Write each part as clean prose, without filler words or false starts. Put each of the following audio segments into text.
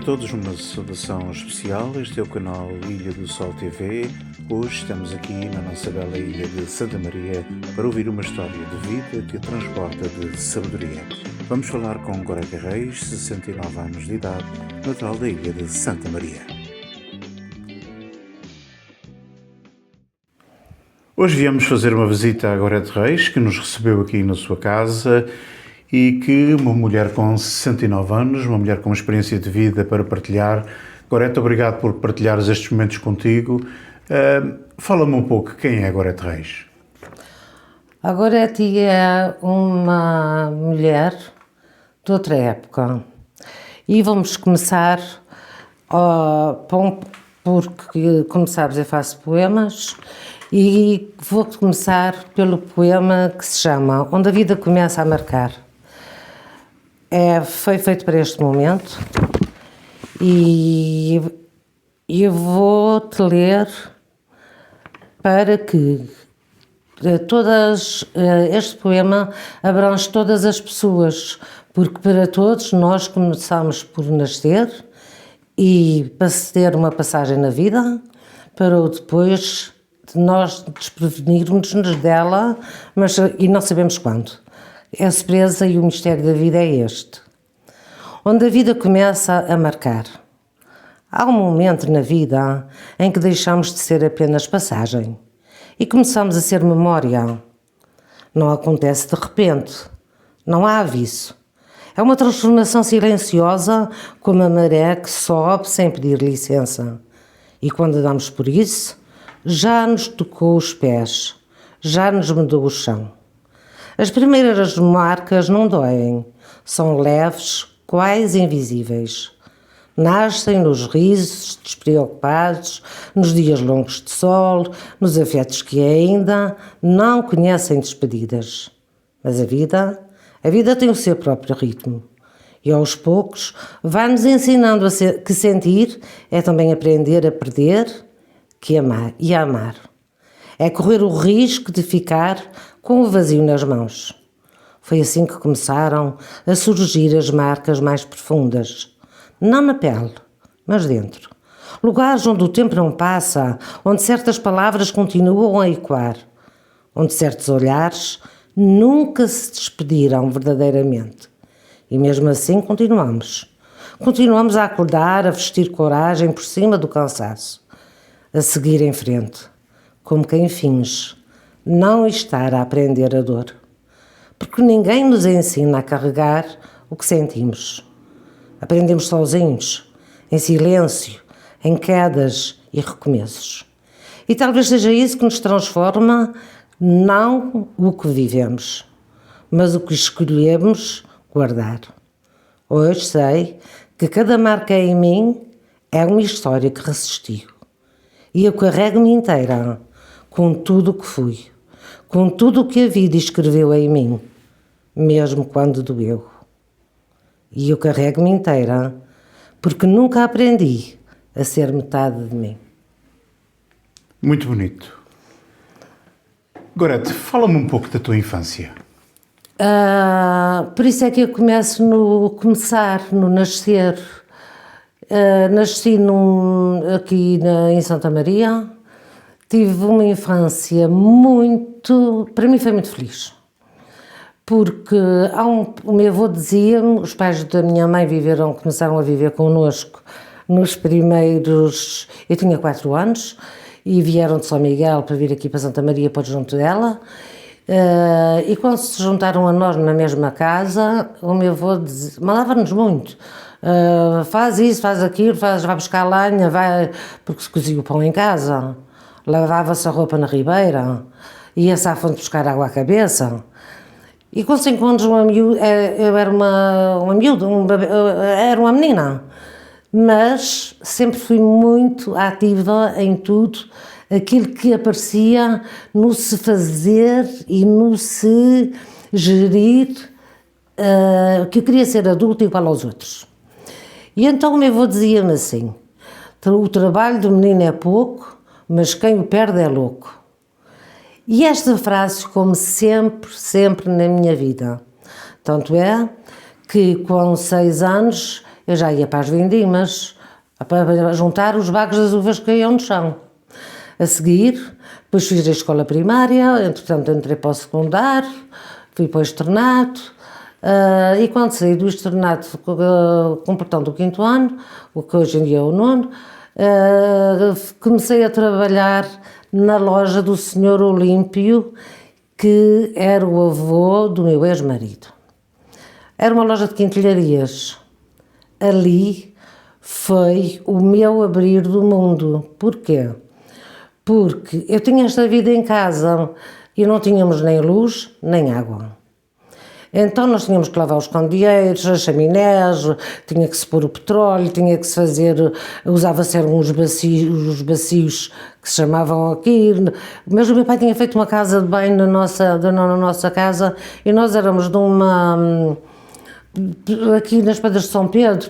para todos uma saudação especial. Este é o canal Ilha do Sol TV. Hoje estamos aqui na nossa bela ilha de Santa Maria para ouvir uma história de vida que transporta de sabedoria. Vamos falar com Gorete Reis, 69 anos de idade, natural da ilha de Santa Maria. Hoje viemos fazer uma visita a Gorete Reis, que nos recebeu aqui na sua casa e que uma mulher com 69 anos, uma mulher com uma experiência de vida para partilhar. Gorete, obrigado por partilhares estes momentos contigo. Fala-me um pouco, quem é a Gorete Reis? A Gorete é uma mulher de outra época. E vamos começar, porque, como sabes, eu faço poemas, e vou começar pelo poema que se chama Onde a Vida Começa a Marcar. Foi feito para este momento e eu vou-te ler para que este poema abrange todas as pessoas, porque para todos nós começamos por nascer e para ter uma passagem na vida, para depois de nós desprevenirmos-nos dela, e não sabemos quando. A surpresa e o mistério da vida é este. Onde a vida começa a marcar. Há um momento na vida em que deixamos de ser apenas passagem e começamos a ser memória. Não acontece de repente, não há aviso. É uma transformação silenciosa, como a maré que sobe sem pedir licença. E quando damos por isso, já nos tocou os pés, já nos mudou o chão. As primeiras marcas não doem, são leves, quase invisíveis. Nascem nos risos despreocupados, nos dias longos de sol, nos afetos que ainda não conhecem despedidas. Mas a vida tem o seu próprio ritmo. E aos poucos vai-nos ensinando que sentir é também aprender a perder, que amar e a amar. É correr o risco de ficar com o vazio nas mãos. Foi assim que começaram a surgir as marcas mais profundas. Não na pele, mas dentro. Lugares onde o tempo não passa, onde certas palavras continuam a ecoar, onde certos olhares nunca se despediram verdadeiramente. E mesmo assim continuamos. Continuamos a acordar, a vestir coragem por cima do cansaço, a seguir em frente, como quem finge não estar a aprender a dor. Porque ninguém nos ensina a carregar o que sentimos. Aprendemos sozinhos, em silêncio, em quedas e recomeços. E talvez seja isso que nos transforma, não o que vivemos, mas o que escolhemos guardar. Hoje sei que cada marca em mim é uma história que resistiu. E eu carrego-me inteira com tudo o que fui, com tudo o que a vida escreveu em mim, mesmo quando doeu. E eu carrego-me inteira porque nunca aprendi a ser metade de mim. Muito bonito. Gorete, fala-me um pouco da tua infância. Por isso é que eu começo no nascer. Nasci aqui em Santa Maria. Tive uma infância para mim foi muito feliz. Porque o meu avô dizia-me, os pais da minha mãe começaram a viver connosco nos primeiros... Eu tinha 4 anos e vieram de São Miguel para vir aqui para Santa Maria, para junto dela. E quando se juntaram a nós na mesma casa, o meu avô mandava-nos muito. Faz isso, faz aquilo, vai buscar lenha, porque se cozia o pão em casa, lavava-se a roupa na ribeira, ia-se à fonte buscar água à cabeça. E com 5 anos eu era era uma menina, mas sempre fui muito ativa em tudo aquilo que aparecia no se fazer e no se gerir, que eu queria ser adulta igual aos outros. E então o meu avô dizia-me assim: o trabalho do menino é pouco, mas quem o perde é louco. E esta frase ficou-me sempre na minha vida. Tanto é que com 6 anos eu já ia para as vindimas, para juntar os bagos das uvas que caíam no chão. A seguir, depois fiz a escola primária, entretanto entrei para o secundário, fui para o externato, e quando saí do externato, com portão do 5º ano, o que hoje em dia é o 9º, comecei a trabalhar na loja do Senhor Olímpio, que era o avô do meu ex-marido. Era uma loja de quintilharias. Ali foi o meu abrir do mundo. Porquê? Porque eu tinha esta vida em casa e não tínhamos nem luz, nem água. Então nós tínhamos que lavar os candeeiros, as chaminés, tinha que se pôr o petróleo, tinha que se fazer, usava-se uns bacios, que se chamavam aqui, mas o meu pai tinha feito uma casa de banho na nossa casa e nós éramos de uma, aqui nas Pedras de São Pedro,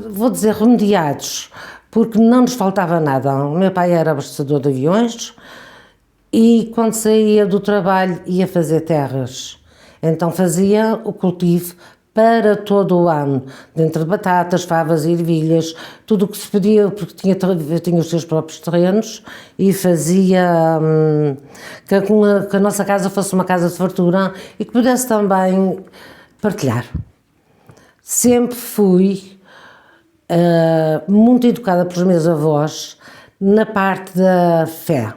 vou dizer remediados, porque não nos faltava nada. O meu pai era abastecedor de aviões e quando saía do trabalho ia fazer terras. Então fazia o cultivo para todo o ano, dentre batatas, favas e ervilhas, tudo o que se podia, porque tinha os seus próprios terrenos e fazia que a nossa casa fosse uma casa de fartura e que pudesse também partilhar. Sempre fui muito educada pelos meus avós na parte da fé.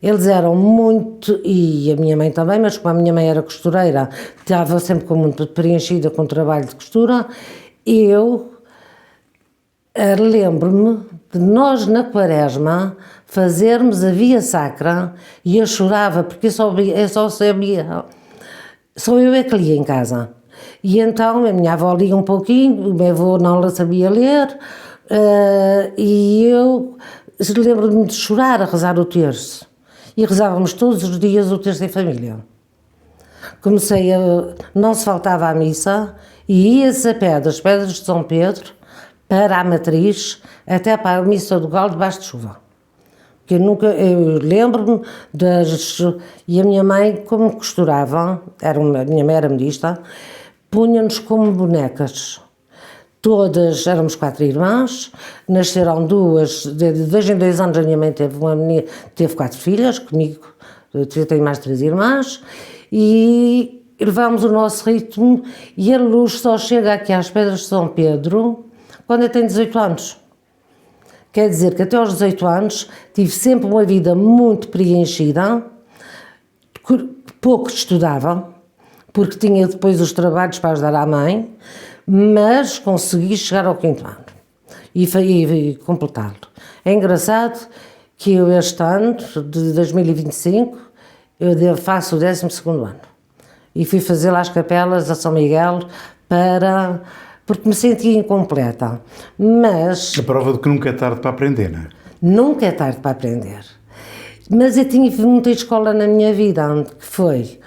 Eles eram muito, e a minha mãe também, mas como a minha mãe era costureira, estava sempre muito preenchida com o trabalho de costura, eu lembro-me de nós na Quaresma fazermos a via sacra e eu chorava porque eu só sabia, só eu é que lia em casa. E então a minha avó lia um pouquinho, o meu avô não sabia ler, e eu lembro-me de chorar a rezar o terço. E rezávamos todos os dias o terço em família. Não se faltava à missa e ia-se a pé das Pedras de São Pedro para a Matriz, até para a missa do Galo debaixo de chuva. Eu lembro-me e a minha mãe, como costurava, a minha mãe era modista, punha-nos como bonecas. Todas, éramos 4 irmãs, nasceram 2, de 2 em 2 anos a minha mãe teve 4 filhas, comigo eu tenho mais 3 irmãs, e levámos o nosso ritmo e a luz só chega aqui às Pedras de São Pedro quando eu tenho 18 anos. Quer dizer que até aos 18 anos tive sempre uma vida muito preenchida, pouco estudava, porque tinha depois os trabalhos para ajudar à mãe, mas consegui chegar ao 5º ano e completá-lo. É engraçado que eu este ano, de 2025, eu faço o 12º ano. E fui fazer lá as capelas a São Miguel porque me sentia incompleta. Mas... A prova de que nunca é tarde para aprender, não é? Nunca é tarde para aprender. Mas eu tinha muita escola na minha vida, que foi...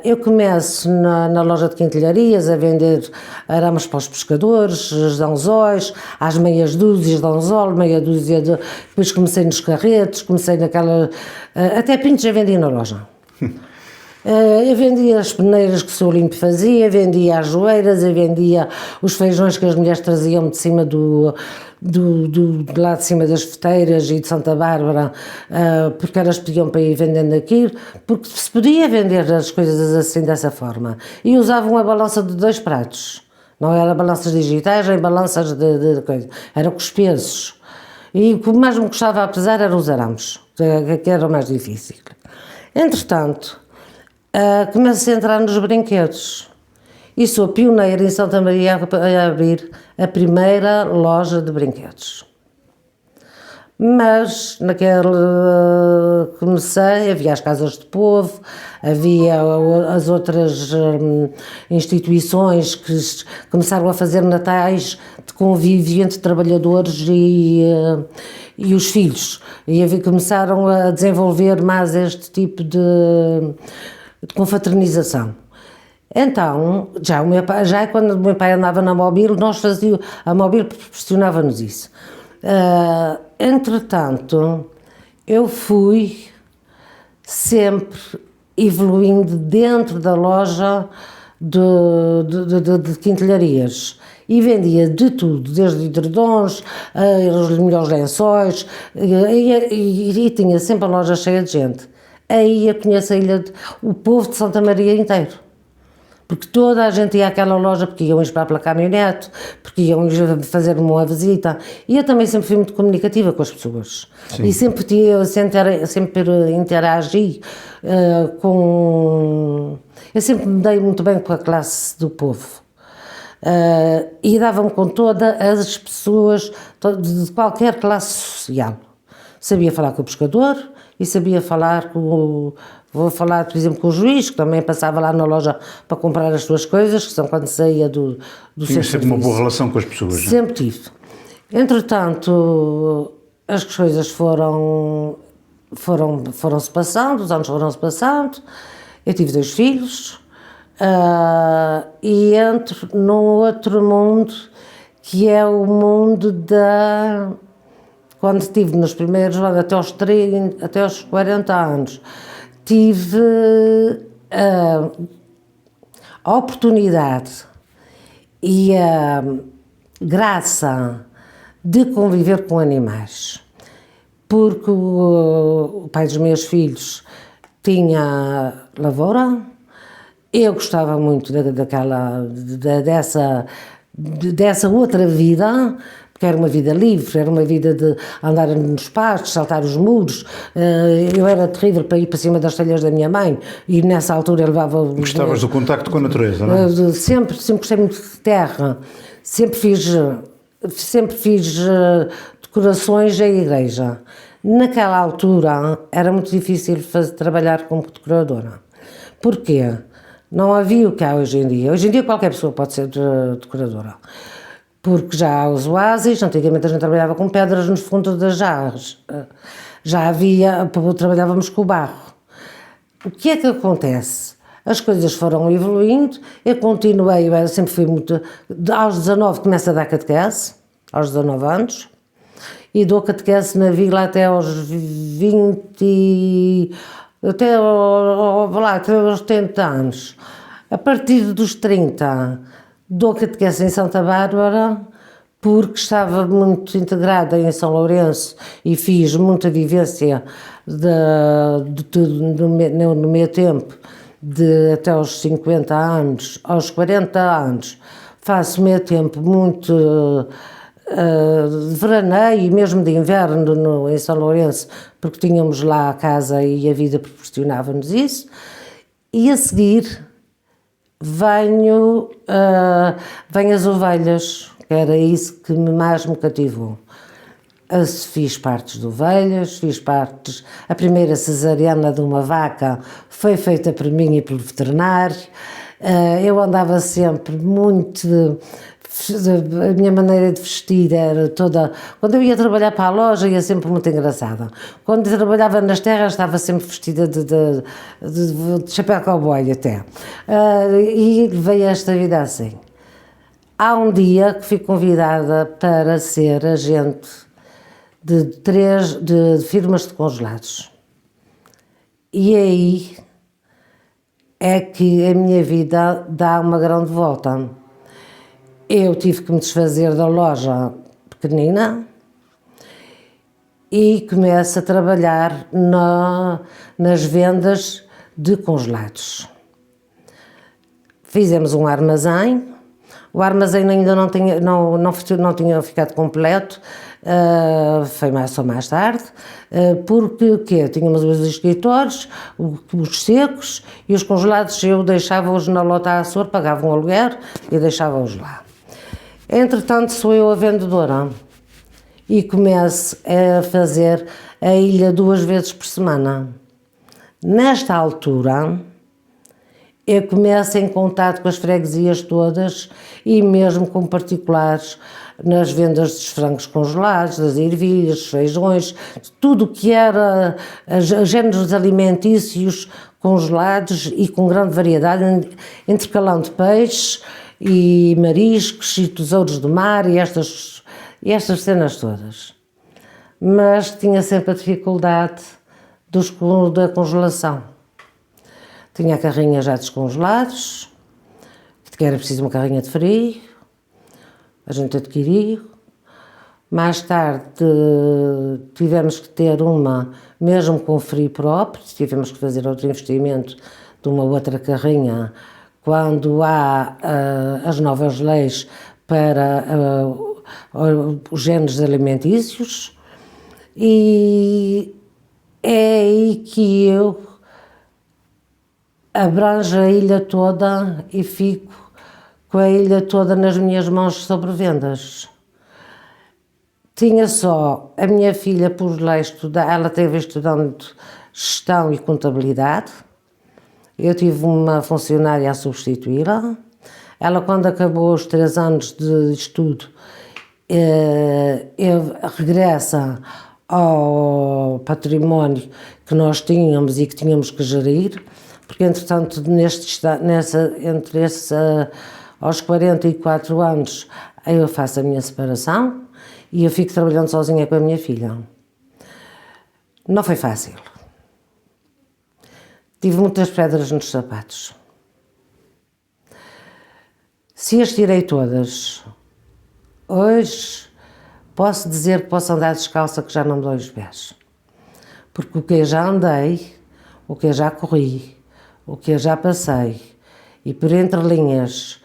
eu começo na loja de quintilharias a vender arames para os pescadores, os anzóis, às meias dúzias de anzol, meia dúzia de... Depois comecei nos carretos, comecei naquela... até pintos eu vendi na loja. Eu vendia as peneiras que o Senhor Olímpio fazia, vendia as joeiras, eu vendia os feijões que as mulheres traziam de cima de lá de cima das Feteiras e de Santa Bárbara, porque elas pediam para ir vendendo aquilo, porque se podia vender as coisas assim dessa forma. E usavam uma balança de 2 pratos, não era balanças digitais, nem balanças de coisa, eram com os pesos. E o que mais me gostava a pesar eram os arames, que era o mais difícil. Entretanto, comecei a entrar nos brinquedos e sou pioneira em Santa Maria a abrir a primeira loja de brinquedos. Mas comecei, havia as casas de povo, havia as outras instituições que começaram a fazer natais de convívio entre trabalhadores e os filhos, e começaram a desenvolver mais este tipo de confraternização. Então, quando o meu pai andava na Mobil, a Mobil proporcionava-nos isso. Entretanto, eu fui sempre evoluindo dentro da loja de quintelharias e vendia de tudo, desde edredons, os melhores lençóis, e tinha sempre a loja cheia de gente. Aí eu conheço o povo de Santa Maria inteiro. Porque toda a gente ia àquela loja, porque iam esperar pela caminhonete, porque iam fazer-me uma visita. E eu também sempre fui muito comunicativa com as pessoas. Sim. E sempre interagi com... Eu sempre me dei muito bem com a classe do povo. E dava-me com todas as pessoas de qualquer classe social. Sabia falar com o pescador e sabia falar com Vou falar, por exemplo, com o juiz, que também passava lá na loja para comprar as suas coisas, que são quando saía do seu serviço. Tinha sempre uma boa relação com as pessoas. Sempre tive. Entretanto, as coisas foram-se passando, os anos foram-se passando, eu tive 2 filhos, e entro num outro mundo, que é o mundo da... Quando estive nos primeiros anos, até aos 40 anos, tive a oportunidade e a graça de conviver com animais, porque o pai dos meus filhos tinha lavoura, eu gostava muito dessa outra vida, porque era uma vida livre, era uma vida de andar nos pastos, saltar os muros. Eu era terrível para ir para cima das telhas da minha mãe e nessa altura eu levava... Gostavas do contacto com a natureza, não é? Sempre gostei muito de terra, sempre fiz decorações em igreja. Naquela altura era muito difícil trabalhar como decoradora. Porquê? Não havia o que há hoje em dia. Hoje em dia qualquer pessoa pode ser decoradora. Porque já há os oásis, antigamente a gente trabalhava com pedras nos fundos das jarras, trabalhávamos com o barro. O que é que acontece? As coisas foram evoluindo, eu continuei, eu sempre fui muito... Aos 19 começo a dar catequese, aos 19 anos, e dou catequese na vila até aos 20... até aos 70 anos. A partir dos 30... dou catequese em Santa Bárbara, porque estava muito integrada em São Lourenço e fiz muita vivência de tudo no meu tempo, até aos 50 anos, aos 40 anos. Faço meu tempo muito de veraneio e mesmo de inverno em São Lourenço, porque tínhamos lá a casa e a vida proporcionava-nos isso. E a seguir... Venho as ovelhas, que era isso que mais me cativou. Fiz partes de ovelhas, a primeira cesariana de uma vaca foi feita por mim e pelo veterinário. Eu andava sempre muito... A minha maneira de vestir era toda... Quando eu ia trabalhar para a loja, ia sempre muito engraçada. Quando eu trabalhava nas terras, estava sempre vestida de chapéu cowboy até. E veio esta vida assim. Há um dia que fui convidada para ser agente de firmas de congelados. E aí é que a minha vida dá uma grande volta. Eu tive que me desfazer da loja pequenina e começo a trabalhar nas vendas de congelados. Fizemos um armazém, o armazém ainda não tinha ficado completo, foi só mais tarde, porque tínhamos os escritórios, os secos e os congelados eu deixava-os na Lota Açor, pagava um aluguer e deixava-os lá. Entretanto, sou eu a vendedora e começo a fazer a ilha 2 vezes por semana. Nesta altura, eu começo em contato com as freguesias todas e mesmo com particulares nas vendas dos frangos congelados, das ervilhas, dos feijões, tudo o que era géneros alimentícios congelados e com grande variedade, intercalando peixes e mariscos e tesouros do mar e estas cenas todas. Mas tinha sempre a dificuldade da congelação. Tinha a carrinha já descongelados, que era preciso uma carrinha de frio, a gente adquiriu. Mais tarde tivemos que ter uma, mesmo com frio próprio, tivemos que fazer outro investimento de uma outra carrinha quando há as novas leis para os géneros alimentícios, e é aí que eu abranjo a ilha toda e fico com a ilha toda nas minhas mãos sobre vendas. Tinha só a minha filha por lá estudar, ela teve estudando gestão e contabilidade, eu tive uma funcionária a substituí-la. Ela, quando acabou os 3 anos de estudo, regressa ao património que nós tínhamos e que tínhamos que gerir, porque, entretanto, aos 44 anos, eu faço a minha separação e eu fico trabalhando sozinha com a minha filha. Não foi fácil. Tive muitas pedras nos sapatos. Se as tirei todas, hoje posso dizer que posso andar descalça, que já não me dói os pés. Porque o que eu já andei, o que eu já corri, o que eu já passei, e por entre linhas,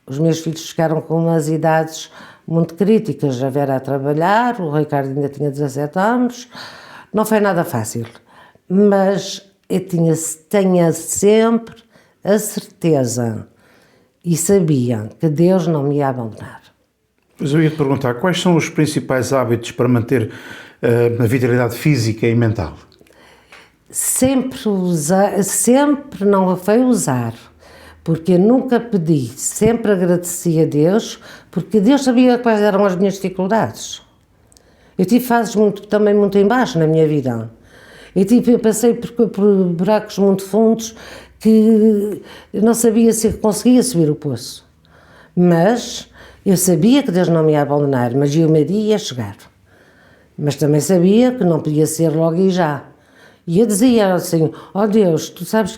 os meus filhos ficaram com umas idades muito críticas, a Vera a trabalhar, o Ricardo ainda tinha 17 anos, não foi nada fácil, mas eu tinha sempre a certeza e sabia que Deus não me ia abandonar. Mas eu ia te perguntar, quais são os principais hábitos para manter a vitalidade física e mental? Sempre não foi usar, porque eu nunca pedi, sempre agradeci a Deus, porque Deus sabia quais eram as minhas dificuldades. Eu tive fases também muito em baixo na minha vida. Eu passei por buracos muito fundos que eu não sabia se conseguia subir o poço. Mas eu sabia que Deus não me ia abandonar, mas eu me ia chegar. Mas também sabia que não podia ser logo e já. E eu dizia assim, Deus, tu sabes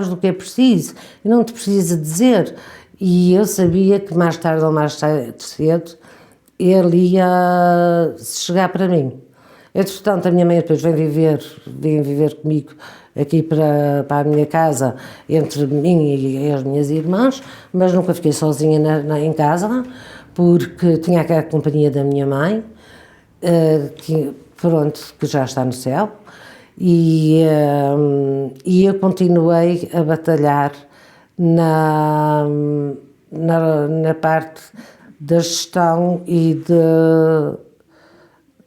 do que é preciso e não te precisa dizer. E eu sabia que mais tarde ou mais cedo ele ia chegar para mim. Entretanto, a minha mãe depois vem viver comigo aqui para a minha casa, entre mim e as minhas irmãs, mas nunca fiquei sozinha em casa, porque tinha aquela companhia da minha mãe, que já está no céu, e eu continuei a batalhar na parte da gestão e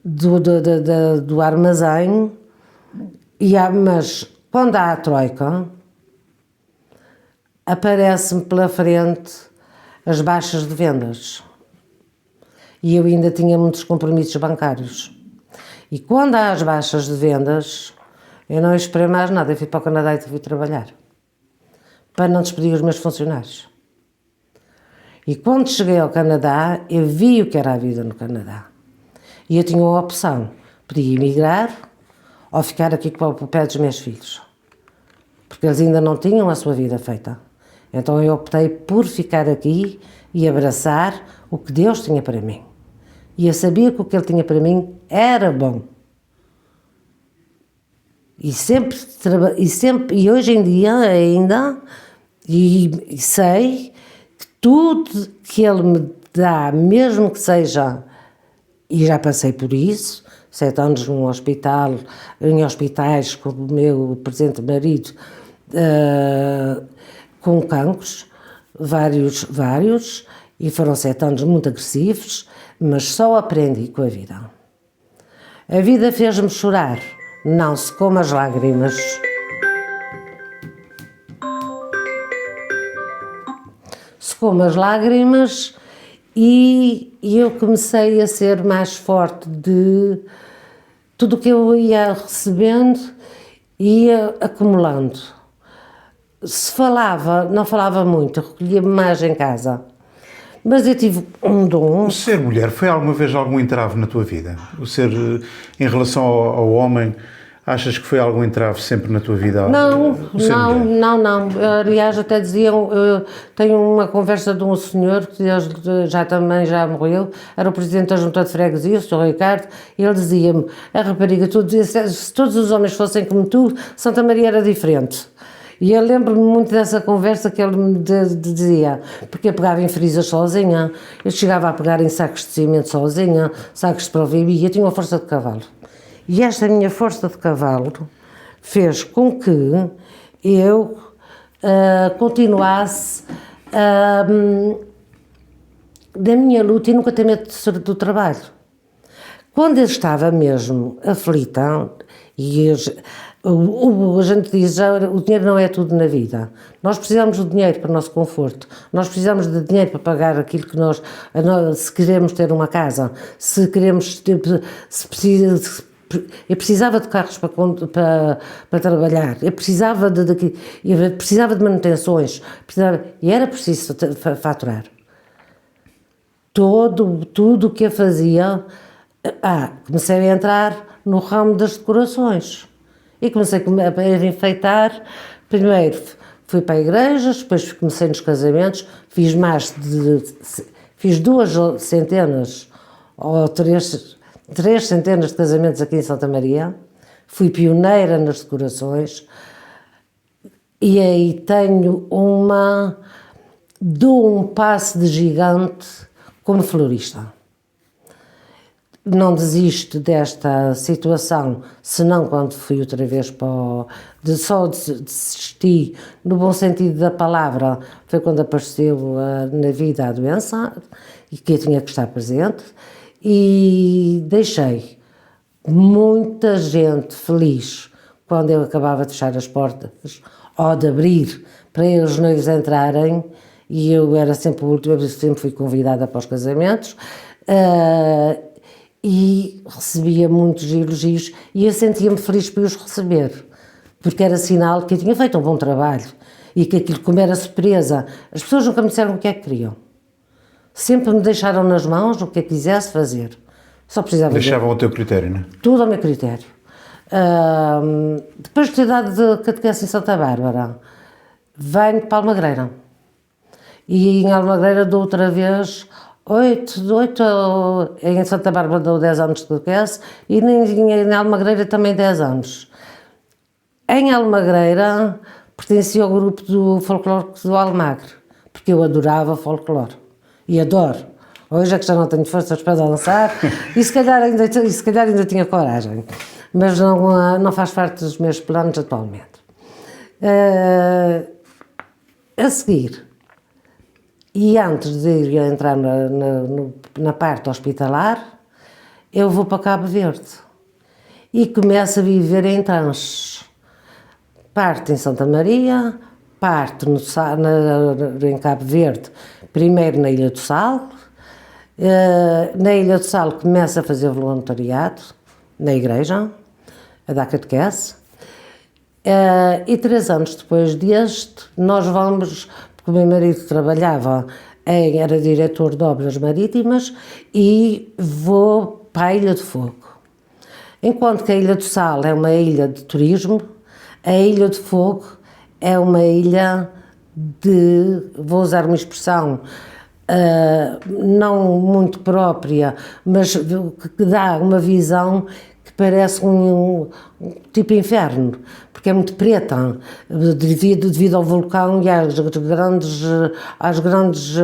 do armazém, mas quando há a troika, aparece-me pela frente as baixas de vendas. E eu ainda tinha muitos compromissos bancários. E quando há as baixas de vendas, eu não esperei mais nada, eu fui para o Canadá e fui trabalhar, para não despedir os meus funcionários. E quando cheguei ao Canadá, eu vi o que era a vida no Canadá. E eu tinha uma opção, podia emigrar ou ficar aqui com o pé dos meus filhos, porque eles ainda não tinham a sua vida feita. Então eu optei por ficar aqui e abraçar o que Deus tinha para mim. E eu sabia que o que Ele tinha para mim era bom. E hoje em dia ainda, e sei que tudo que Ele me dá, mesmo que seja, e já passei por isso, 7 anos em hospitais com o meu presente marido, com cancros, vários, e foram 7 anos muito agressivos, mas só aprendi com a vida. A vida fez-me chorar, não se com as lágrimas. Secou-me as lágrimas e eu comecei a ser mais forte de tudo o que eu ia recebendo, ia acumulando. Se falava, não falava muito, recolhia-me mais em casa. Mas eu tive um dom. O ser mulher foi alguma vez algum entrave na tua vida? O ser, em relação ao homem, Achas que foi algum entrave sempre na tua vida? Não, ser mulher? não. Aliás, até diziam, eu tenho uma conversa de um senhor que também já morreu, era o presidente da Junta de Freguesia, o Sr. Ricardo, e ele dizia-me, a rapariga, se todos os homens fossem como tu, Santa Maria era diferente. E eu lembro-me muito dessa conversa que ele me dizia, porque eu pegava em frisas sozinha, eu chegava a pegar em sacos de cimento sozinha, sacos de provibi, eu tinha uma força de cavalo. E esta minha força de cavalo fez com que eu continuasse da minha luta e nunca ter medo do trabalho. Quando eu estava mesmo aflita, e a gente diz, o dinheiro não é tudo na vida. Nós precisamos do dinheiro para o nosso conforto, nós precisamos de dinheiro para pagar aquilo que se queremos ter uma casa, se queremos, eu precisava de carros para trabalhar, eu precisava de manutenções, e era preciso faturar. Tudo o que eu fazia, comecei a entrar no ramo das decorações e comecei a enfeitar. Primeiro fui para igrejas, depois comecei nos casamentos, fiz 2 centenas ou 3 centenas de casamentos aqui em Santa Maria, fui pioneira nas decorações e aí dou um passo de gigante como florista. Não desisto desta situação, senão quando fui outra vez desisti, no bom sentido da palavra, foi quando apareceu na vida a doença e que eu tinha que estar presente. E deixei muita gente feliz quando eu acabava de fechar as portas ou de abrir para os noivos entrarem, e eu era sempre a última, sempre fui convidada para os casamentos, e recebia muitos elogios e eu sentia-me feliz por os receber, porque era sinal que eu tinha feito um bom trabalho e que aquilo, como era surpresa, as pessoas nunca me disseram o que é que queriam. Sempre me deixaram nas mãos o que eu quisesse fazer. Só precisava Deixavam ao teu critério, não é? tudo ao meu critério. Depois de ter dado de catequese em Santa Bárbara, venho para Almagreira. E em Almagreira dou outra vez 8, em Santa Bárbara dou 10 anos de catequese e em Almagreira também 10 anos. Em Almagreira pertencia ao grupo do folclore do Almagre, porque eu adorava folclore. E adoro. Hoje é que já não tenho forças para dançar e se calhar ainda tinha coragem, mas não faz parte dos meus planos atualmente. A seguir, e antes de ir entrar na parte hospitalar, eu vou para Cabo Verde e começo a viver em tranches. Parte em Santa Maria, parte em Cabo Verde, primeiro na Ilha do Sal. Na Ilha do Sal começo a fazer voluntariado na igreja, a dar catequese, e 3 anos depois deste, nós vamos, porque o meu marido trabalhava, era diretor de obras marítimas, e vou para a Ilha do Fogo. Enquanto que a Ilha do Sal é uma ilha de turismo, a Ilha do Fogo é uma ilha vou usar uma expressão não muito própria, mas que dá uma visão que parece um tipo inferno, porque é muito preta, devido ao vulcão e às grandes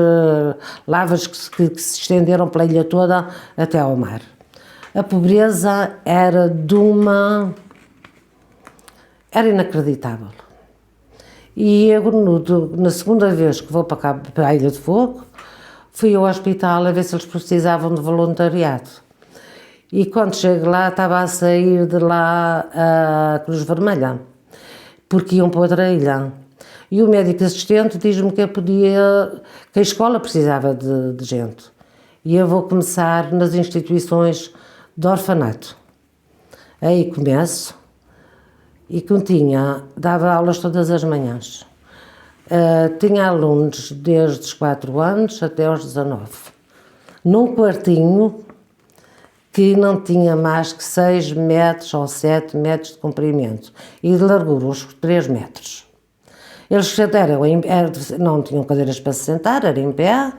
lavas que se estenderam pela ilha toda até ao mar. A pobreza era inacreditável. E eu, na segunda vez que vou para a Ilha de Fogo, fui ao hospital a ver se eles precisavam de voluntariado. E quando chego lá, estava a sair de lá a Cruz Vermelha, porque iam para outra ilha. E o médico assistente diz-me que que a escola precisava de gente. E eu vou começar nas instituições de orfanato. Aí começo, e dava aulas todas as manhãs. Tinha alunos desde os 4 anos até aos 19. Num quartinho, que não tinha mais que 6 metros ou 7 metros de comprimento e de largura, uns 3 metros. Eles não tinham cadeiras para se sentar, era em pé.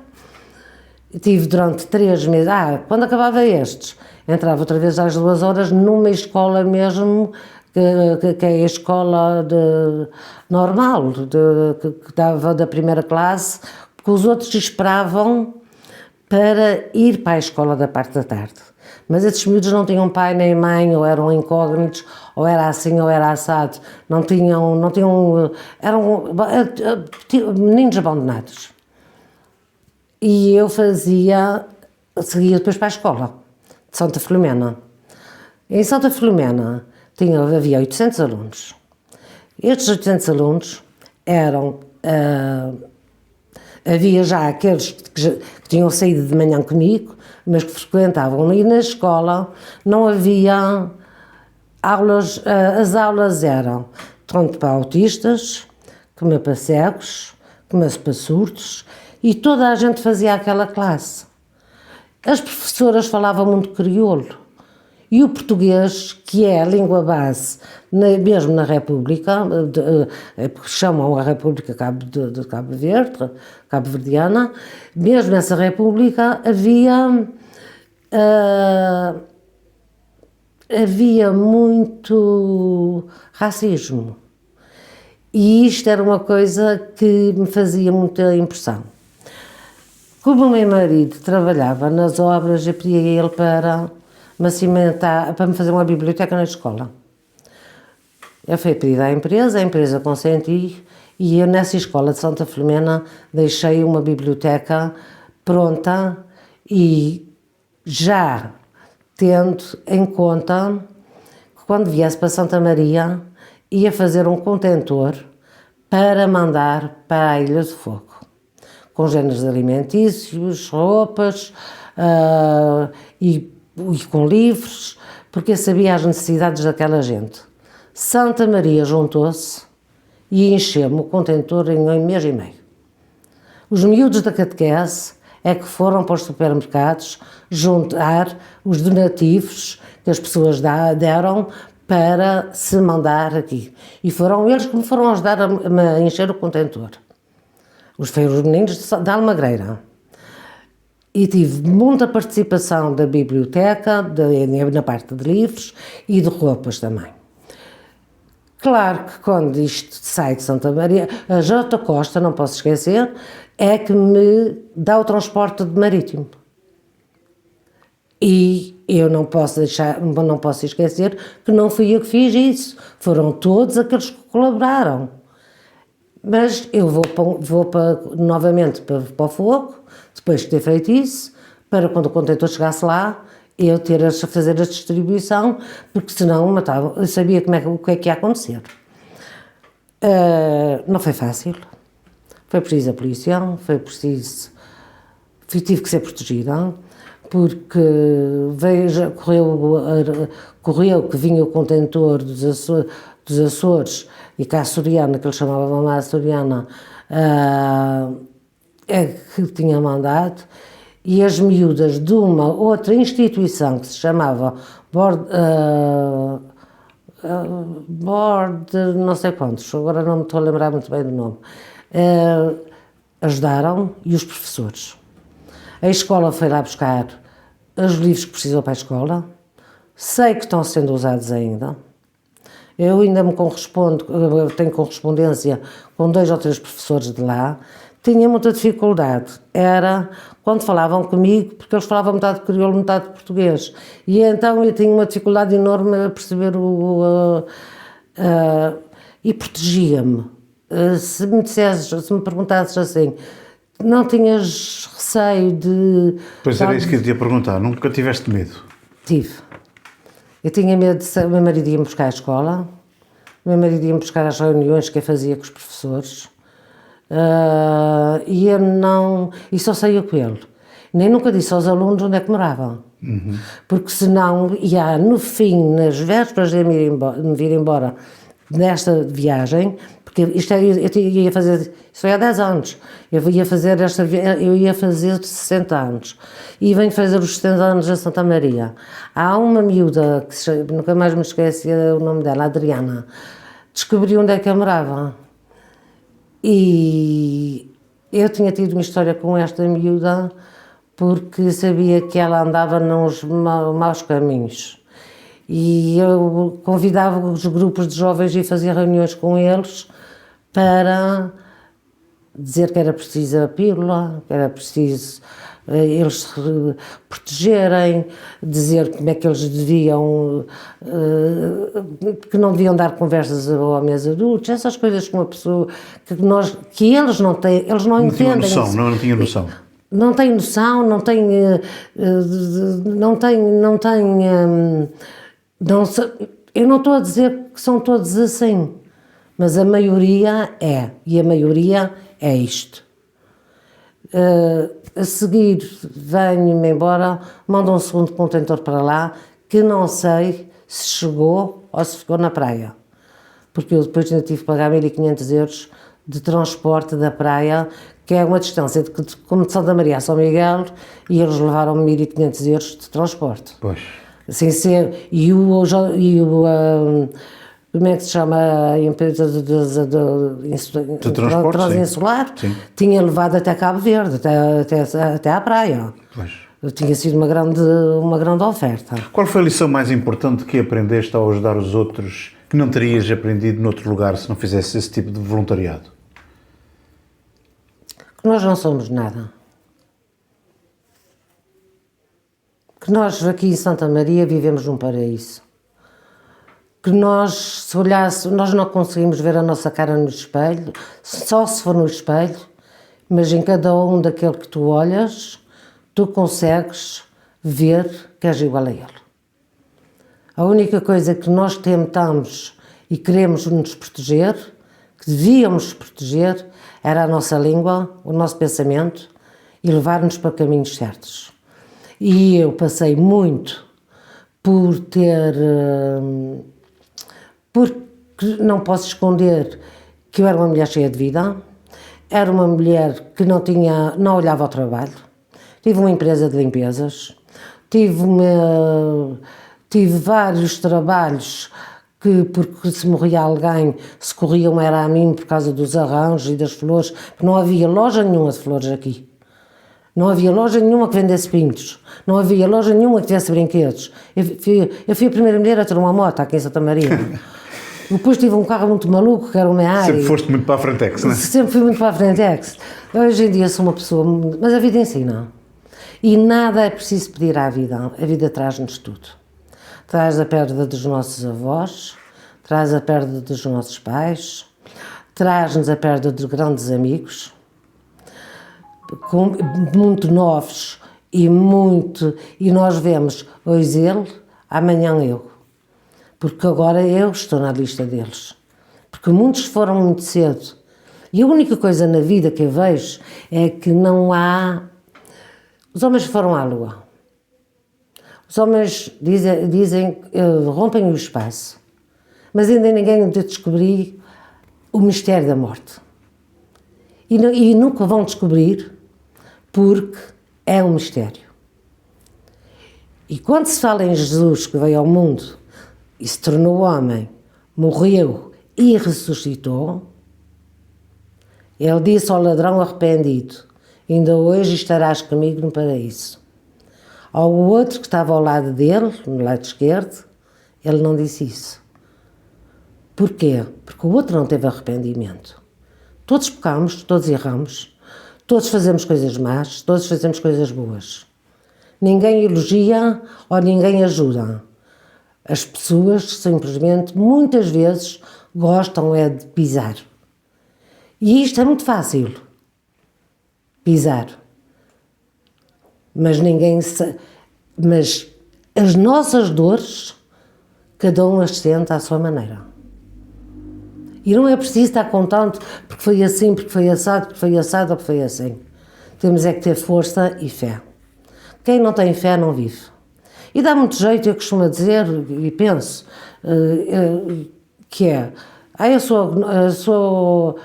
Tive durante 3 meses, quando acabava estes, entrava outra vez às 2 horas numa escola mesmo, que é a escola normal, que dava da primeira classe, porque os outros esperavam para ir para a escola da parte da tarde. Mas esses miúdos não tinham pai nem mãe, ou eram incógnitos, ou era assim, ou era assado. Eram meninos abandonados. E eu seguia depois para a escola de Santa Filomena. Em Santa Filomena havia 800 alunos. Estes 800 alunos eram... havia já aqueles que tinham saído de manhã comigo, mas que frequentavam, e na escola não havia aulas, as aulas eram tanto para autistas, como para cegos, como para surdos, e toda a gente fazia aquela classe. As professoras falavam muito crioulo, e o português, que é a língua base, mesmo na República, porque chamam a República de Cabo Verde, cabo-verdiana, mesmo nessa República havia muito racismo. E isto era uma coisa que me fazia muita impressão. Como o meu marido trabalhava nas obras, eu pedia a ele para me fazer uma biblioteca na escola. Eu fui pedir à empresa, a empresa consentiu, e eu nessa escola de Santa Filomena deixei uma biblioteca pronta e já tendo em conta que quando viesse para Santa Maria ia fazer um contentor para mandar para a Ilha do Fogo, com géneros alimentícios, roupas e com livros, porque eu sabia as necessidades daquela gente. Santa Maria juntou-se e encheu-me o contentor em 1 mês e meio. Os miúdos da catequese é que foram para os supermercados juntar os donativos que as pessoas deram para se mandar aqui. E foram eles que me foram ajudar a encher o contentor. Foram os meninos da Almagreira. E tive muita participação da biblioteca, na parte de livros e de roupas também. Claro que quando isto sai de Santa Maria, a J. Costa, não posso esquecer, é que me dá o transporte de marítimo. E eu não posso esquecer que não fui eu que fiz isso, foram todos aqueles que colaboraram. Mas eu vou novamente para o Fogo, depois de ter feito isso, para quando o contentor chegasse lá, eu ter a fazer a distribuição, porque senão eu sabia o que é que ia acontecer. Não foi fácil, foi preciso a polícia, tive que ser protegida, porque correu que vinha o contentor dos Açores e que a açoriana, que ele chamava mamãe açoriana, que tinha mandado, e as miúdas de uma outra instituição que se chamava não sei quantos, agora não me estou a lembrar muito bem do nome, ajudaram, e os professores. A escola foi lá buscar os livros que precisou para a escola, sei que estão sendo usados ainda. Eu ainda tenho correspondência com 2 ou 3 professores de lá. Tinha muita dificuldade, era quando falavam comigo, porque eles falavam metade de crioulo, metade de português, e então eu tinha uma dificuldade enorme a perceber e protegia-me. Se me perguntasses assim, não tinhas receio de... Pois era isso que eu te ia perguntar, nunca tiveste medo? Tive. Eu tinha medo o meu marido ia-me buscar à escola, o meu marido ia-me buscar às reuniões que eu fazia com os professores, e eu e só saía com ele. Nem nunca disse aos alunos onde é que moravam, porque senão, no fim, nas vésperas de me vir embora nesta viagem, Porque isto eu ia fazer, isso foi há 10 anos, eu ia fazer 60 anos, e venho fazer os 70 anos a Santa Maria. Há uma miúda, que nunca mais me esqueci o nome dela, Adriana, descobri onde é que eu morava. E eu tinha tido uma história com esta miúda, porque sabia que ela andava nos maus caminhos. E eu convidava os grupos de jovens e fazia reuniões com eles para dizer que era preciso a pílula, que era preciso eles se protegerem, dizer como é que eles deviam, que não deviam dar conversas a homens adultos, essas coisas que uma pessoa, que eles não têm, eles não entendem. Não tinha noção. Não tem noção, não tem, eu não estou a dizer que são todos assim, mas a maioria é, e a maioria é isto. A seguir venho-me embora, mando um segundo contentor para lá, que não sei se chegou ou se ficou na praia, porque eu depois ainda tive que pagar 1.500 euros de transporte da praia, que é uma distância como de Santa Maria a São Miguel, e eles levaram 1.500 euros de transporte. Pois. Sem ser, como é que se chama a empresa de transporte, Transinsular, tinha levado até Cabo Verde, até à praia. Pois. Tinha sido uma grande oferta. Qual foi a lição mais importante que aprendeste ao ajudar os outros que não terias aprendido noutro lugar se não fizesse esse tipo de voluntariado? Que nós não somos nada. Que nós aqui em Santa Maria vivemos num paraíso. Que nós, se olhássemos, nós não conseguimos ver a nossa cara no espelho, só se for no espelho, mas em cada um daquele que tu olhas, tu consegues ver que és igual a ele. A única coisa que nós tentamos e queremos nos proteger, que devíamos proteger, era a nossa língua, o nosso pensamento e levar-nos para caminhos certos. E eu passei muito por ter... porque não posso esconder que eu era uma mulher cheia de vida, era uma mulher que não olhava ao trabalho, tive uma empresa de limpezas, tive vários trabalhos que, porque se morria alguém, se corriam era a mim por causa dos arranjos e das flores, porque não havia loja nenhuma de flores aqui. Não havia loja nenhuma que vendesse pintos, não havia loja nenhuma que tivesse brinquedos. Eu fui a primeira mulher a ter uma moto aqui em Santa Maria. Depois tive um carro muito maluco, que era uma Meari. Sempre foste muito para a Frentex, não é? Sempre fui muito para a Frentex. Hoje em dia sou uma pessoa... Mas a vida ensina. E nada é preciso pedir à vida. A vida traz-nos tudo. Traz a perda dos nossos avós, traz a perda dos nossos pais, traz-nos a perda dos grandes amigos, muito novos e nós vemos hoje ele, amanhã eu. Porque agora eu estou na lista deles. Porque muitos foram muito cedo. E a única coisa na vida que eu vejo é que não há... Os homens foram à Lua. Os homens dizem rompem o espaço. Mas ainda ninguém descobriu o mistério da morte. E nunca vão descobrir, porque é um mistério. E quando se fala em Jesus que veio ao mundo e se tornou homem, morreu e ressuscitou, ele disse ao ladrão arrependido: ainda hoje estarás comigo no paraíso. Ao outro que estava ao lado dele, no lado esquerdo, ele não disse isso. Porquê? Porque o outro não teve arrependimento. Todos pecamos, todos erramos, todos fazemos coisas más, todos fazemos coisas boas. Ninguém elogia ou ninguém ajuda. As pessoas simplesmente, muitas vezes, gostam é de pisar. E isto é muito fácil. Pisar. Mas mas as nossas dores, cada um as sente à sua maneira. E não é preciso estar contente porque foi assim, porque foi assado ou porque foi assim. Temos é que ter força e fé. Quem não tem fé não vive. E dá muito jeito, eu costumo dizer e penso, que é, Eu sou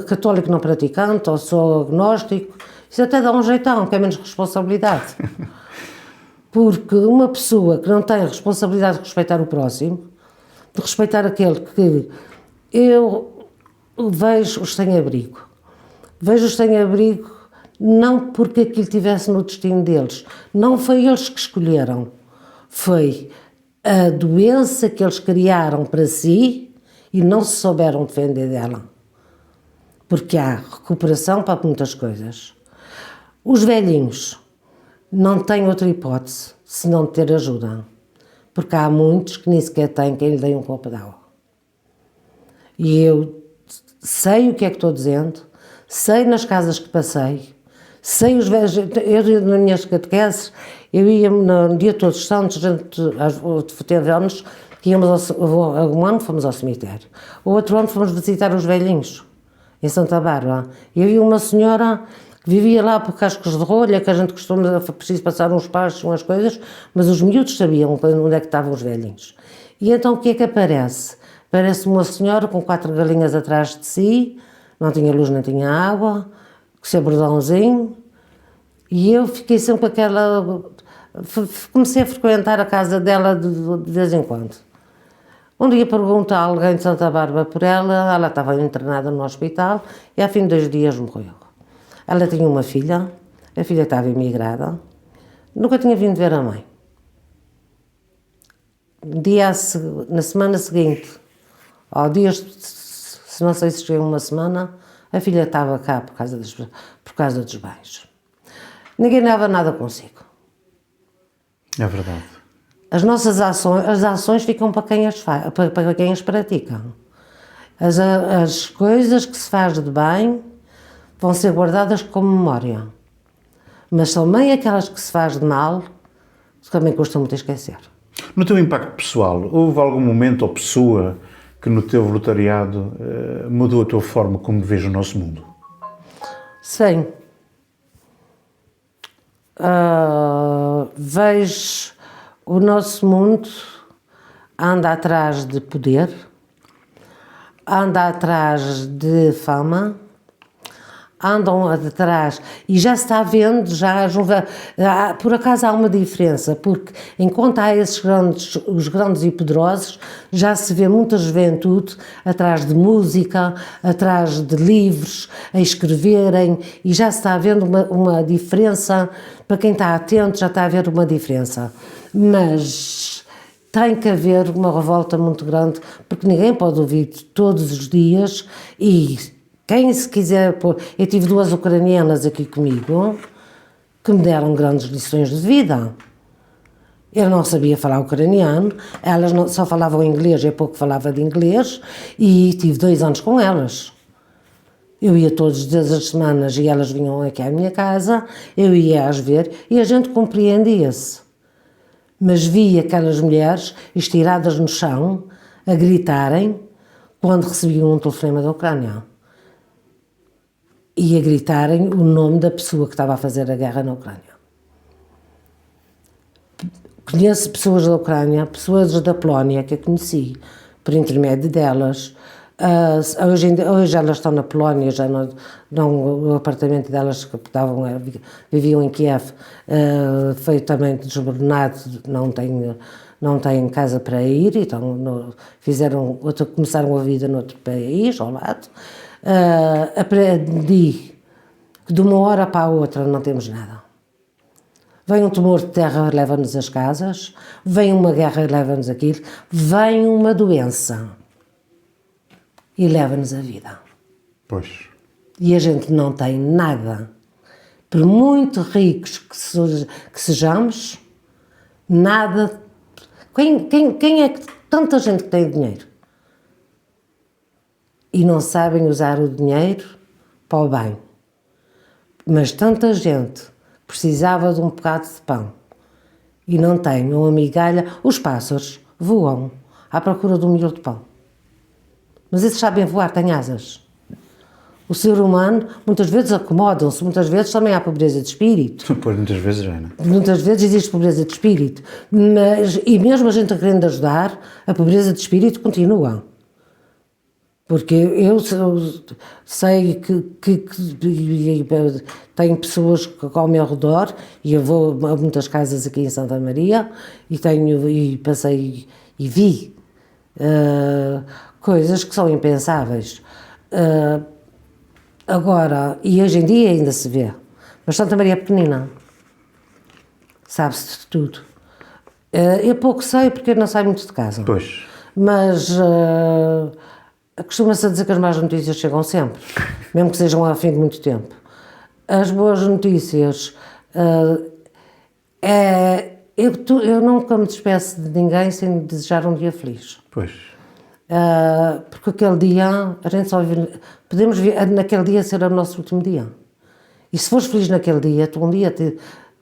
católico não praticante, ou sou agnóstico. Isso até dá um jeitão, que é menos responsabilidade. Porque uma pessoa que não tem responsabilidade de respeitar o próximo, de respeitar aquele que eu vejo os sem-abrigo. Vejo os sem-abrigo não porque aquilo estivesse no destino deles. Não foi eles que escolheram. Foi a doença que eles criaram para si e não se souberam defender dela. Porque há recuperação para muitas coisas. Os velhinhos não têm outra hipótese senão de ter ajuda. Porque há muitos que nem sequer têm quem lhe dê um copo de água. E eu sei o que é que estou dizendo, sei nas casas que passei, sei os velhos. Eu, nas minhas catequeses, eu ia no dia de Todos os Santos, teve anos que íamos um ano fomos ao cemitério, o outro ano fomos visitar os velhinhos, em Santa Bárbara. Eu vi uma senhora que vivia lá por cascos de rolha, que a gente costuma preciso passar uns passos, umas coisas, mas os miúdos sabiam onde é que estavam os velhinhos. E então o que é que aparece? Parece uma senhora com 4 galinhas atrás de si, não tinha luz, não tinha água, com seu bordãozinho, e eu fiquei sempre com aquela... Comecei a frequentar a casa dela de vez em quando. Um dia pergunto a alguém de Santa Bárbara por ela estava internada no hospital e ao fim de 2 dias morreu. Ela tinha uma filha, a filha estava imigrada, nunca tinha vindo ver a mãe. Na semana seguinte, ao dia, se não sei se chegou uma semana, a filha estava cá por causa dos bens. Ninguém dava nada consigo. É verdade. As ações ficam para quem as pratica. As coisas que se faz de bem vão ser guardadas como memória. Mas também aquelas que se faz de mal, também custa muito a esquecer. No teu impacto pessoal, houve algum momento ou pessoa que no teu voluntariado mudou a tua forma como vês o nosso mundo? Sim. Vejo o nosso mundo anda atrás de poder, anda atrás de fama, andam atrás, e já se está vendo, por acaso há uma diferença, porque enquanto há os grandes e poderosos, já se vê muita juventude atrás de música, atrás de livros, a escreverem, e já se está vendo uma diferença, para quem está atento já está a ver uma diferença, mas tem que haver uma revolta muito grande, porque ninguém pode ouvir todos os dias, e quem se quiser pôr... Eu tive 2 ucranianas aqui comigo que me deram grandes lições de vida. Eu não sabia falar ucraniano, elas só falavam inglês, eu pouco falava de inglês, e tive 2 anos com elas. Eu ia todos os dias as semanas e elas vinham aqui à minha casa, eu ia as ver e a gente compreendia-se. Mas via aquelas mulheres estiradas no chão, a gritarem, quando recebiam um telefonema da Ucrânia. E a gritarem o nome da pessoa que estava a fazer a guerra na Ucrânia. Conheço pessoas da Ucrânia, pessoas da Polónia que eu conheci, por intermédio delas. Hoje elas estão na Polónia, já o apartamento delas que viviam em Kiev foi também desmoronado, não têm casa para ir, então começaram a vida noutro país, ao lado. Aprendi que de uma hora para a outra não temos nada. Vem um tumor de terra e leva-nos as casas, vem uma guerra e leva-nos aquilo, vem uma doença e leva-nos a vida. Pois. E a gente não tem nada. Por muito ricos que sejamos, nada. Quem é que tanta gente que tem dinheiro e não sabem usar o dinheiro para o bem? Mas tanta gente precisava de um bocado de pão e não tem uma migalha. Os pássaros voam à procura de um miolo de pão. Mas esses sabem voar, têm asas. O ser humano, muitas vezes acomodam-se, muitas vezes também há pobreza de espírito. Pois, muitas vezes já, não é? Muitas vezes existe pobreza de espírito. E mesmo a gente querendo ajudar, a pobreza de espírito continua. Porque eu sei que tenho pessoas ao meu redor, e eu vou a muitas casas aqui em Santa Maria, e passei e vi coisas que são impensáveis. Agora, e hoje em dia ainda se vê, mas Santa Maria é pequenina, sabe-se de tudo. Eu pouco sei porque eu não saio muito de casa. Pois. Mas costuma-se dizer que as más notícias chegam sempre, mesmo que sejam ao fim de muito tempo. As boas notícias, eu nunca me despeço de ninguém sem desejar um dia feliz. Pois. Porque aquele dia, a gente só vive, podemos naquele dia ser o nosso último dia. E se fores feliz naquele dia,